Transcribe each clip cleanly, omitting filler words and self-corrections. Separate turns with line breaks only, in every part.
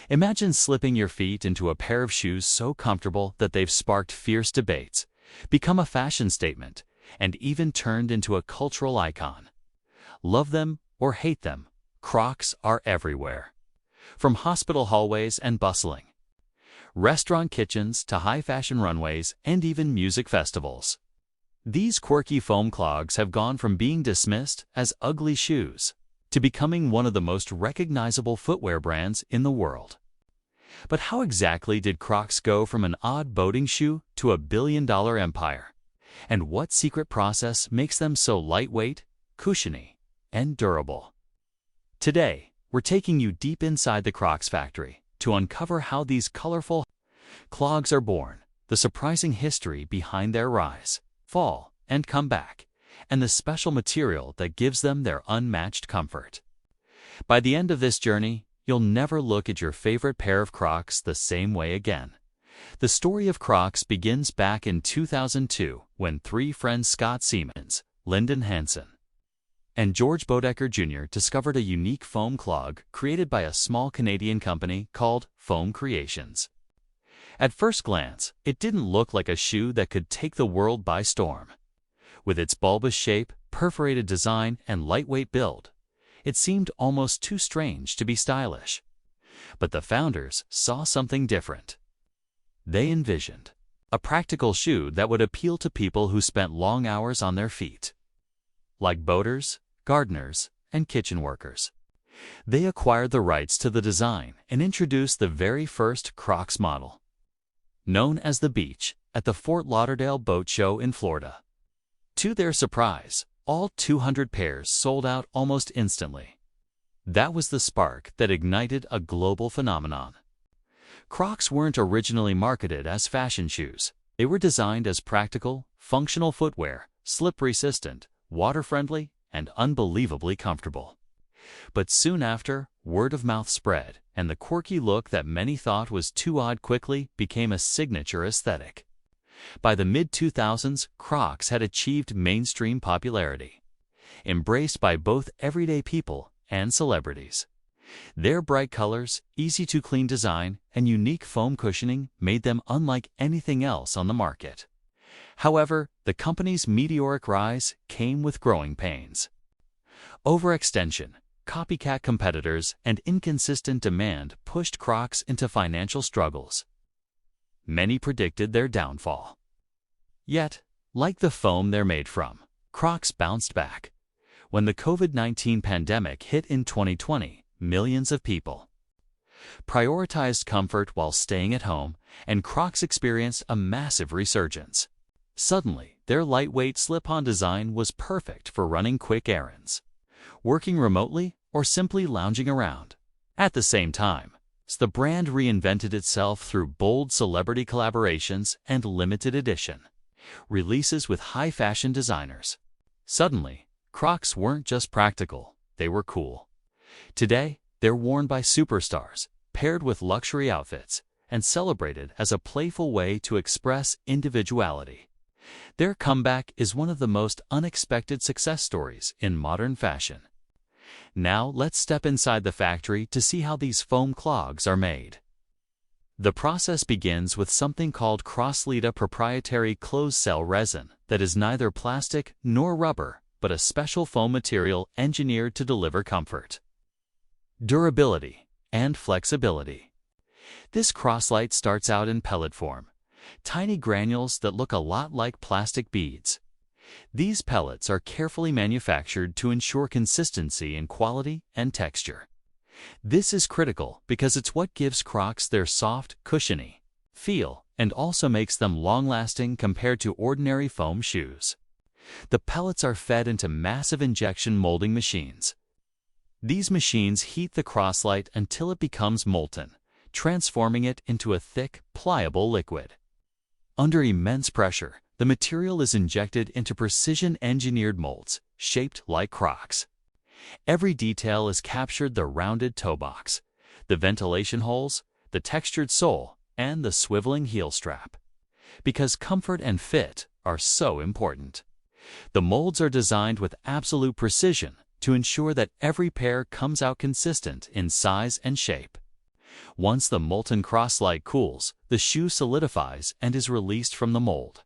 Imagine slipping your feet into a pair of shoes so comfortable that they've sparked fierce debates, become a fashion statement, and even turned into a cultural icon. Love them or hate them, Crocs are everywhere. From hospital hallways and bustling restaurant kitchens to high-fashion runways and even music festivals. These quirky foam clogs have gone from being dismissed as ugly shoes to becoming one of the most recognizable footwear brands in the world. But how exactly did Crocs go from an odd boating shoe to a billion-dollar empire? And what secret process makes them so lightweight, cushiony, and durable? Today, we're taking you deep inside the Crocs factory to uncover how these colorful clogs are born, the surprising history behind their rise, fall, and comeback, and the special material that gives them their unmatched comfort. By the end of this journey, you'll never look at your favorite pair of Crocs the same way again. The story of Crocs begins back in 2002 when three friends Scott Siemens, Lyndon Hansen, and George Bodecker Jr. discovered a unique foam clog created by a small Canadian company called Foam Creations. At first glance, it didn't look like a shoe that could take the world by storm. With its bulbous shape, perforated design, and lightweight build, it seemed almost too strange to be stylish. But the founders saw something different. They envisioned a practical shoe that would appeal to people who spent long hours on their feet, like boaters, gardeners, and kitchen workers. They acquired the rights to the design and introduced the very first Crocs model, known as the Beach, at the Fort Lauderdale Boat Show in Florida. To their surprise, all 200 pairs sold out almost instantly. That was the spark that ignited a global phenomenon. Crocs weren't originally marketed as fashion shoes. They were designed as practical, functional footwear, slip-resistant, water-friendly, and unbelievably comfortable. But soon after, word of mouth spread, and the quirky look that many thought was too odd quickly became a signature aesthetic. By the mid-2000s, Crocs had achieved mainstream popularity, embraced by both everyday people and celebrities. Their bright colors, easy-to-clean design, and unique foam cushioning made them unlike anything else on the market. However, the company's meteoric rise came with growing pains. Overextension, copycat competitors, and inconsistent demand pushed Crocs into financial struggles. Many predicted their downfall. Yet, like the foam they're made from, Crocs bounced back. When the COVID-19 pandemic hit in 2020, millions of people prioritized comfort while staying at home, and Crocs experienced a massive resurgence. Suddenly, their lightweight slip-on design was perfect for running quick errands, working remotely, or simply lounging around. At the same time, the brand reinvented itself through bold celebrity collaborations and limited edition releases with high-fashion designers. Suddenly, Crocs weren't just practical, they were cool. Today, they're worn by superstars, paired with luxury outfits, and celebrated as a playful way to express individuality. Their comeback is one of the most unexpected success stories in modern fashion. Now let's step inside the factory to see how these foam clogs are made. The process begins with something called Crosslita proprietary closed-cell resin that is neither plastic nor rubber, but a special foam material engineered to deliver comfort, durability, and flexibility. This Crosslite starts out in pellet form, tiny granules that look a lot like plastic beads. These pellets are carefully manufactured to ensure consistency in quality and texture. This is critical because it's what gives Crocs their soft, cushiony feel and also makes them long-lasting compared to ordinary foam shoes. The pellets are fed into massive injection molding machines. These machines heat the Crosslite until it becomes molten, transforming it into a thick, pliable liquid. Under immense pressure, the material is injected into precision-engineered molds, shaped like Crocs. Every detail is captured: the rounded toe box, the ventilation holes, the textured sole, and the swiveling heel strap. Because comfort and fit are so important, the molds are designed with absolute precision to ensure that every pair comes out consistent in size and shape. Once the molten cross-like cools, the shoe solidifies and is released from the mold.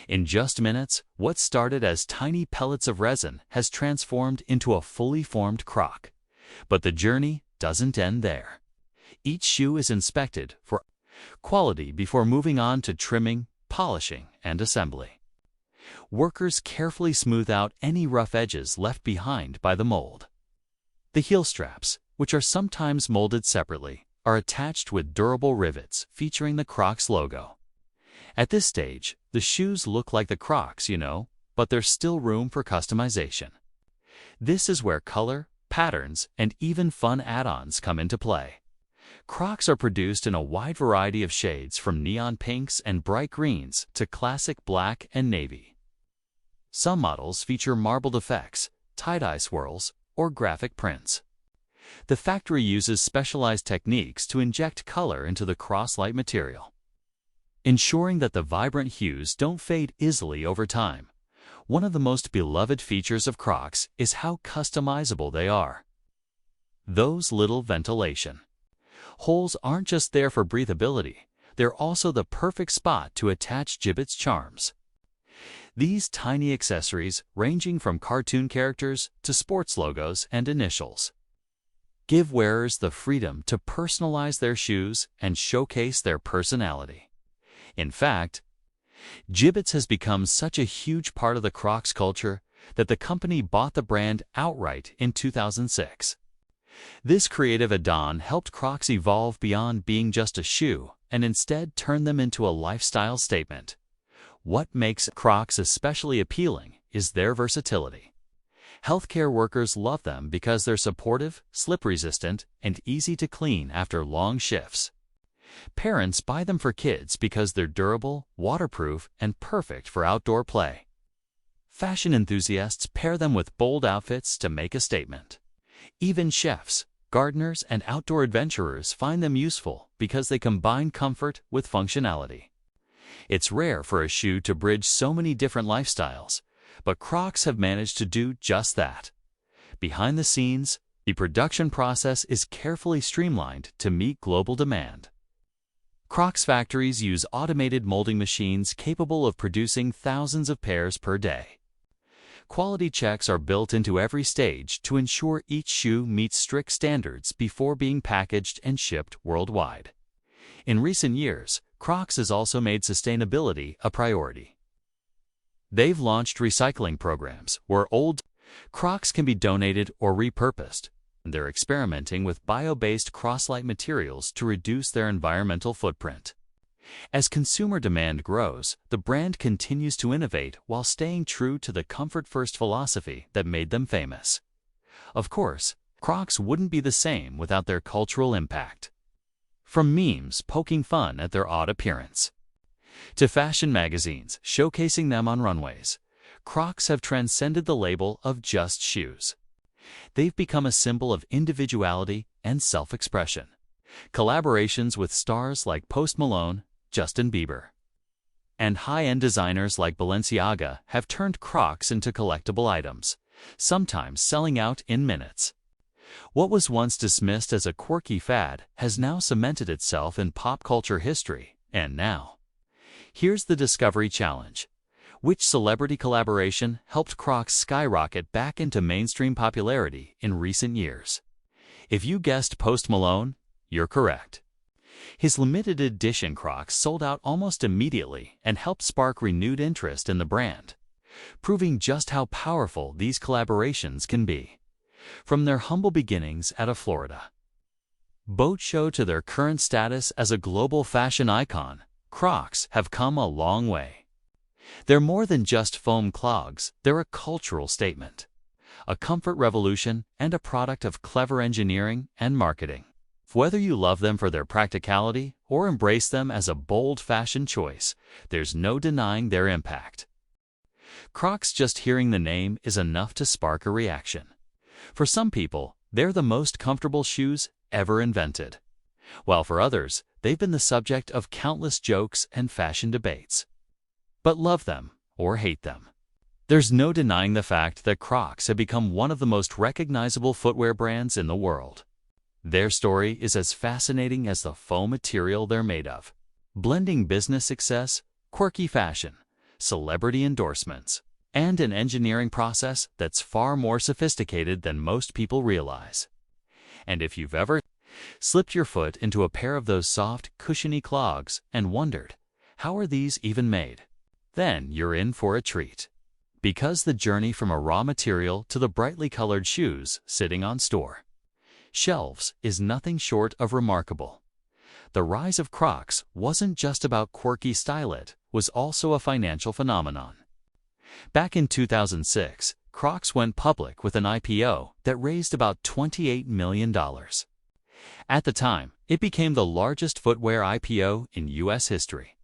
In just minutes, what started as tiny pellets of resin has transformed into a fully formed Croc. But the journey doesn't end there. Each shoe is inspected for quality before moving on to trimming, polishing, and assembly. Workers carefully smooth out any rough edges left behind by the mold. The heel straps, which are sometimes molded separately, are attached with durable rivets featuring the Crocs logo. At this stage, the shoes look like the Crocs, but there's still room for customization. This is where color, patterns, and even fun add-ons come into play. Crocs are produced in a wide variety of shades from neon pinks and bright greens to classic black and navy. Some models feature marbled effects, tie-dye swirls, or graphic prints. The factory uses specialized techniques to inject color into the cross-like material, ensuring that the vibrant hues don't fade easily over time. One of the most beloved features of Crocs is how customizable they are. Those little ventilation holes aren't just there for breathability, they're also the perfect spot to attach Jibbitz charms. These tiny accessories, ranging from cartoon characters to sports logos and initials, give wearers the freedom to personalize their shoes and showcase their personality. In fact, Jibbitz has become such a huge part of the Crocs culture that the company bought the brand outright in 2006. This creative add-on helped Crocs evolve beyond being just a shoe and instead turn them into a lifestyle statement. What makes Crocs especially appealing is their versatility. Healthcare workers love them because they're supportive, slip-resistant, and easy to clean after long shifts. Parents buy them for kids because they're durable, waterproof, and perfect for outdoor play. Fashion enthusiasts pair them with bold outfits to make a statement. Even chefs, gardeners, and outdoor adventurers find them useful because they combine comfort with functionality. It's rare for a shoe to bridge so many different lifestyles, but Crocs have managed to do just that. Behind the scenes, the production process is carefully streamlined to meet global demand. Crocs factories use automated molding machines capable of producing thousands of pairs per day. Quality checks are built into every stage to ensure each shoe meets strict standards before being packaged and shipped worldwide. In recent years, Crocs has also made sustainability a priority. They've launched recycling programs where old Crocs can be donated or repurposed, and they're experimenting with bio-based cross-like materials to reduce their environmental footprint. As consumer demand grows, the brand continues to innovate while staying true to the comfort-first philosophy that made them famous. Of course, Crocs wouldn't be the same without their cultural impact. From memes poking fun at their odd appearance, to fashion magazines showcasing them on runways, Crocs have transcended the label of just shoes. They've become a symbol of individuality and self-expression. Collaborations with stars like Post Malone, Justin Bieber, and high-end designers like Balenciaga have turned Crocs into collectible items, sometimes selling out in minutes. What was once dismissed as a quirky fad has now cemented itself in pop culture history, and now, here's the Discovery Challenge. Which celebrity collaboration helped Crocs skyrocket back into mainstream popularity in recent years? If you guessed Post Malone, you're correct. His limited edition Crocs sold out almost immediately and helped spark renewed interest in the brand, proving just how powerful these collaborations can be. From their humble beginnings out of Florida boat show to their current status as a global fashion icon, Crocs have come a long way. They're more than just foam clogs, they're a cultural statement, a comfort revolution, and a product of clever engineering and marketing. Whether you love them for their practicality or embrace them as a bold fashion choice, there's no denying their impact. Crocs, just hearing the name is enough to spark a reaction. For some people, they're the most comfortable shoes ever invented, while for others, they've been the subject of countless jokes and fashion debates. But love them or hate them, there's no denying the fact that Crocs have become one of the most recognizable footwear brands in the world. Their story is as fascinating as the faux material they're made of, blending business success, quirky fashion, celebrity endorsements, and an engineering process that's far more sophisticated than most people realize. And if you've ever slipped your foot into a pair of those soft, cushiony clogs and wondered, how are these even made? Then you're in for a treat. Because the journey from a raw material to the brightly colored shoes sitting on store shelves is nothing short of remarkable. The rise of Crocs wasn't just about quirky style, it was also a financial phenomenon. Back in 2006, Crocs went public with an IPO that raised about $28 million. At the time, it became the largest footwear IPO in U.S. history,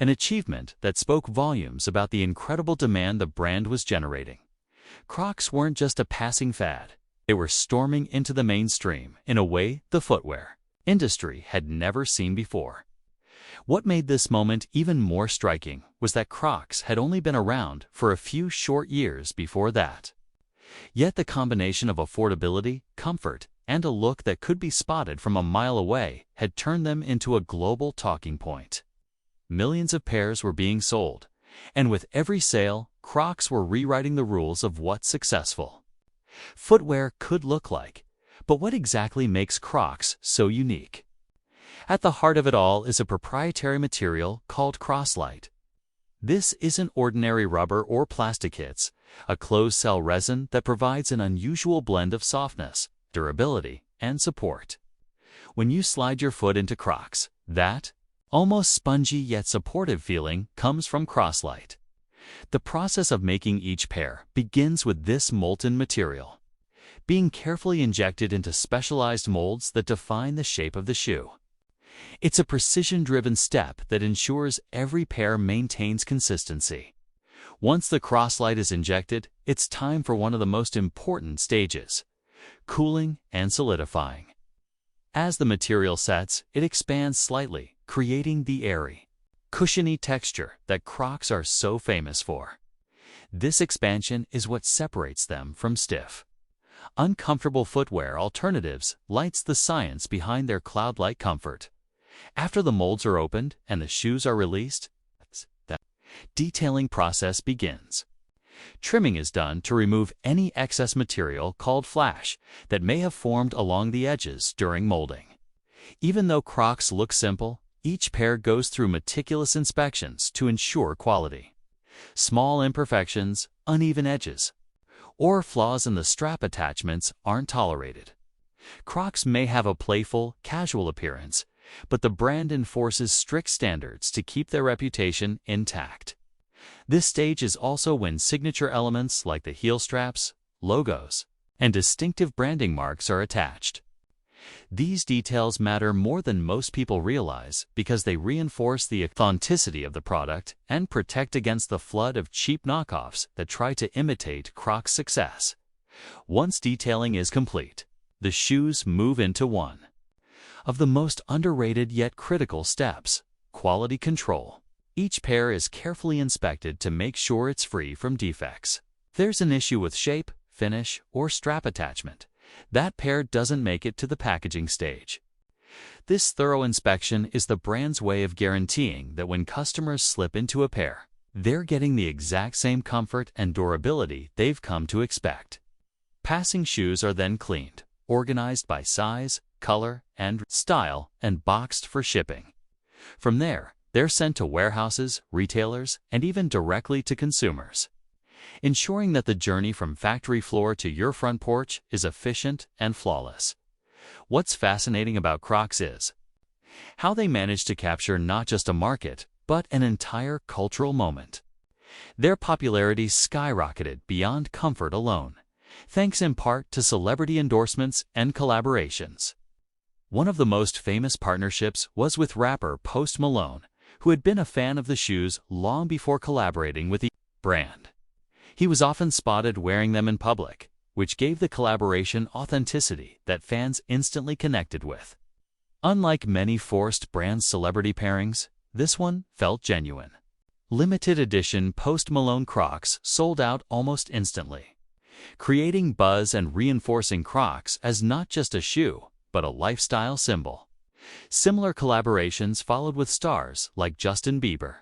an achievement that spoke volumes about the incredible demand the brand was generating. Crocs weren't just a passing fad. They were storming into the mainstream in a way the footwear industry had never seen before. What made this moment even more striking was that Crocs had only been around for a few short years before that. Yet the combination of affordability, comfort, and a look that could be spotted from a mile away had turned them into a global talking point. Millions of pairs were being sold, and with every sale, Crocs were rewriting the rules of what successful footwear could look like. But what exactly makes Crocs so unique? At the heart of it all is a proprietary material called Croslite. This isn't ordinary rubber or plastic, it's a closed-cell resin that provides an unusual blend of softness, durability, and support. When you slide your foot into Crocs, that almost spongy yet supportive feeling comes from Croslite. The process of making each pair begins with this molten material, being carefully injected into specialized molds that define the shape of the shoe. It's a precision-driven step that ensures every pair maintains consistency. Once the Croslite is injected, it's time for one of the most important stages: cooling and solidifying. As the material sets, it expands slightly, creating the airy, cushiony texture that Crocs are so famous for. This expansion is what separates them from stiff, uncomfortable footwear alternatives, lights the science behind their cloud-like comfort. After the molds are opened and the shoes are released, the detailing process begins. Trimming is done to remove any excess material called flash that may have formed along the edges during molding. Even though Crocs look simple, each pair goes through meticulous inspections to ensure quality. Small imperfections, uneven edges, or flaws in the strap attachments aren't tolerated. Crocs may have a playful, casual appearance, but the brand enforces strict standards to keep their reputation intact. This stage is also when signature elements like the heel straps, logos, and distinctive branding marks are attached. These details matter more than most people realize because they reinforce the authenticity of the product and protect against the flood of cheap knockoffs that try to imitate Crocs' success. Once detailing is complete, the shoes move into one of the most underrated yet critical steps: quality control. Each pair is carefully inspected to make sure it's free from defects. If there's an issue with shape, finish, or strap attachment, that pair doesn't make it to the packaging stage. This thorough inspection is the brand's way of guaranteeing that when customers slip into a pair, they're getting the exact same comfort and durability they've come to expect. Passing shoes are then cleaned, organized by size, color, and style, and boxed for shipping. From there, they're sent to warehouses, retailers, and even directly to consumers, ensuring that the journey from factory floor to your front porch is efficient and flawless. What's fascinating about Crocs is how they managed to capture not just a market, but an entire cultural moment. Their popularity skyrocketed beyond comfort alone, thanks in part to celebrity endorsements and collaborations. One of the most famous partnerships was with rapper Post Malone, who had been a fan of the shoes long before collaborating with the brand. He was often spotted wearing them in public, which gave the collaboration authenticity that fans instantly connected with. Unlike many forced brand celebrity pairings, this one felt genuine. Limited edition Post Malone Crocs sold out almost instantly, creating buzz and reinforcing Crocs as not just a shoe, but a lifestyle symbol. Similar collaborations followed with stars like Justin Bieber,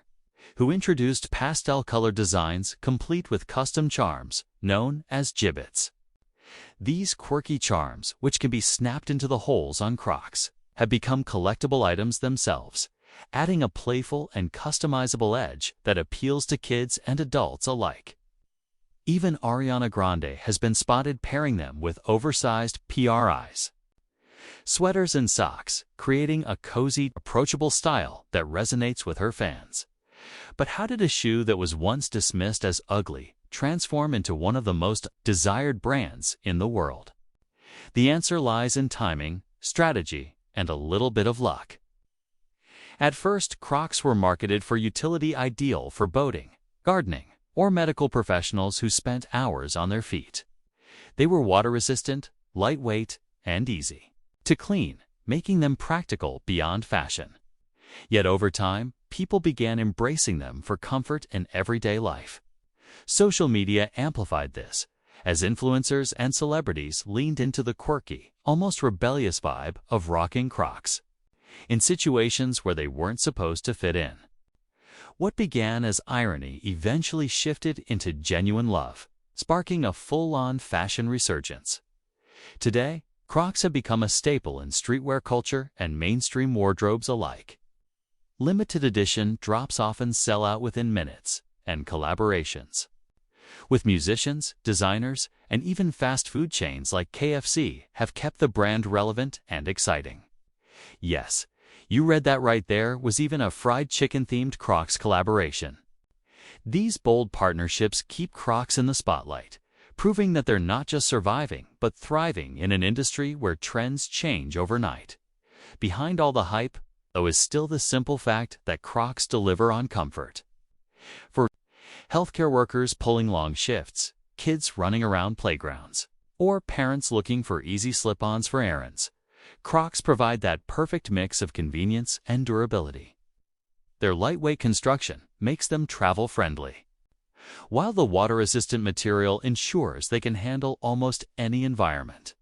who introduced pastel-colored designs complete with custom charms known as gibbets. These quirky charms, which can be snapped into the holes on Crocs, have become collectible items themselves, adding a playful and customizable edge that appeals to kids and adults alike. Even Ariana Grande has been spotted pairing them with oversized PRIs. Sweaters and socks, creating a cozy, approachable style that resonates with her fans. But how did a shoe that was once dismissed as ugly transform into one of the most desired brands in the world? The answer lies in timing, strategy, and a little bit of luck. At first, Crocs were marketed for utility ideal for boating, gardening, or medical professionals who spent hours on their feet. They were water-resistant, lightweight, and easy to clean, making them practical beyond fashion. Yet over time, people began embracing them for comfort in everyday life. Social media amplified this, as influencers and celebrities leaned into the quirky, almost rebellious vibe of rocking Crocs in situations where they weren't supposed to fit in. What began as irony eventually shifted into genuine love, sparking a full-on fashion resurgence. Today, Crocs have become a staple in streetwear culture and mainstream wardrobes alike. Limited edition drops often sell out within minutes, and collaborations with musicians, designers, and even fast food chains like KFC have kept the brand relevant and exciting. Yes, you read that right, there was even a fried chicken-themed Crocs collaboration. These bold partnerships keep Crocs in the spotlight, proving that they're not just surviving, but thriving in an industry where trends change overnight. Behind all the hype, though, is still the simple fact that Crocs deliver on comfort. For healthcare workers pulling long shifts, kids running around playgrounds, or parents looking for easy slip-ons for errands, Crocs provide that perfect mix of convenience and durability. Their lightweight construction makes them travel-friendly, while the water-resistant material ensures they can handle almost any environment.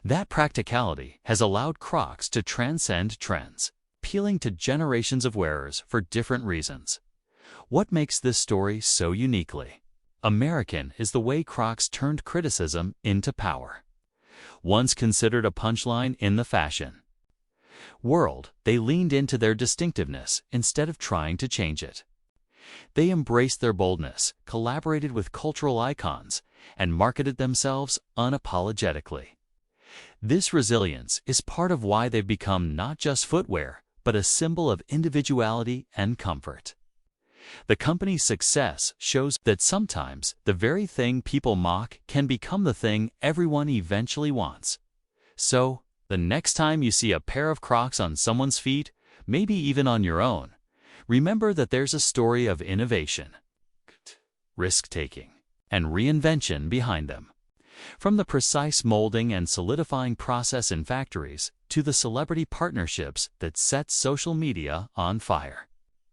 That practicality has allowed Crocs to transcend trends, appealing to generations of wearers for different reasons. What makes this story so uniquely American is the way Crocs turned criticism into power. Once considered a punchline in the fashion world, they leaned into their distinctiveness instead of trying to change it. They embraced their boldness, collaborated with cultural icons, and marketed themselves unapologetically. This resilience is part of why they've become not just footwear, but a symbol of individuality and comfort. The company's success shows that sometimes the very thing people mock can become the thing everyone eventually wants. So, the next time you see a pair of Crocs on someone's feet, maybe even on your own, remember that there's a story of innovation, risk-taking, and reinvention behind them. From the precise molding and solidifying process in factories to the celebrity partnerships that set social media on fire,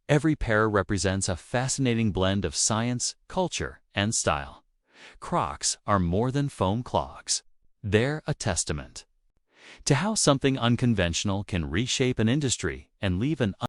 every pair represents a fascinating blend of science, culture, and style. Crocs are more than foam clogs. They're a testament to how something unconventional can reshape an industry and leave an